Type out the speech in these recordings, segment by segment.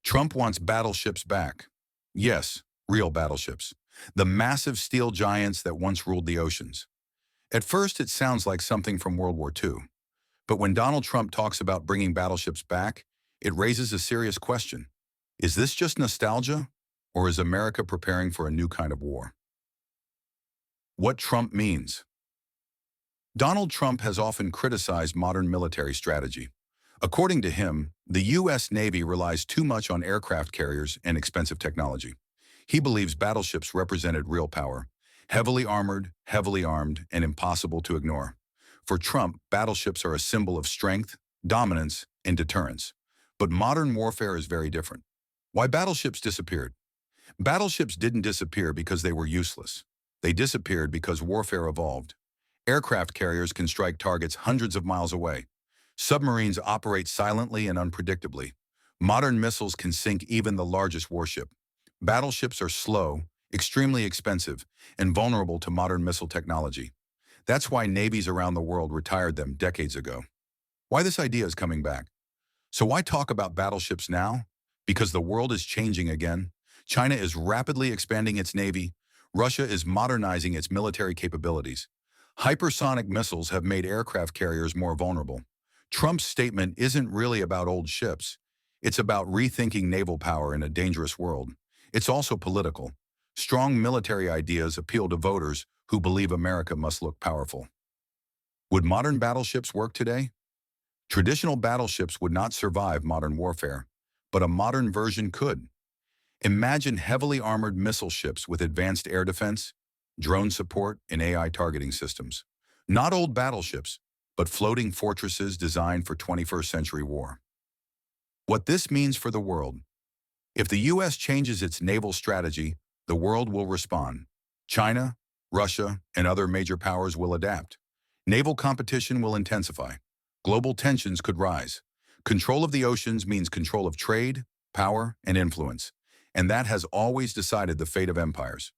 Trump wants battleships back. Yes, real battleships. The massive steel giants that once ruled the oceans. At first, it sounds like something from World War II. But when Donald Trump talks about bringing battleships back, it raises a serious question. Is this just nostalgia, or is America preparing for a new kind of war? What Trump means. Donald Trump has often criticized modern military strategy. According to him, the U.S. Navy relies too much on aircraft carriers and expensive technology. He believes battleships represented real power, heavily armored, heavily armed, and impossible to ignore. For Trump, battleships are a symbol of strength, dominance, and deterrence. But modern warfare is very different. Why battleships disappeared? Battleships didn't disappear because they were useless. They disappeared because warfare evolved. Aircraft carriers can strike targets hundreds of miles away. Submarines operate silently and unpredictably. Modern missiles can sink even the largest warship. Battleships are slow, extremely expensive, and vulnerable to modern missile technology. That's why navies around the world retired them decades ago. Why this idea is coming back? So why talk about battleships now? Because the world is changing again. China is rapidly expanding its navy. Russia is modernizing its military capabilities. Hypersonic missiles have made aircraft carriers more vulnerable. Trump's statement isn't really about old ships. It's about rethinking naval power in a dangerous world. It's also political. Strong military ideas appeal to voters who believe America must look powerful. Would modern battleships work today? Traditional battleships would not survive modern warfare, but a modern version could. Imagine heavily armored missile ships with advanced air defense, drone support, and AI targeting systems. Not old battleships, but floating fortresses designed for 21st century war. What this means for the world. If the U.S. changes its naval strategy, the world will respond. China, Russia, and other major powers will adapt. Naval competition will intensify. Global tensions could rise. Control of the oceans means control of trade, power, and influence. And that has always decided the fate of empires.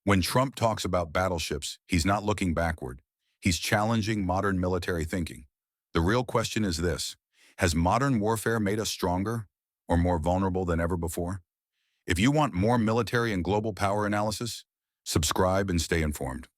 When Trump talks about battleships, he's not looking backward. He's challenging modern military thinking. The real question is this: has modern warfare made us stronger or more vulnerable than ever before? If you want more military and global power analysis, subscribe and stay informed.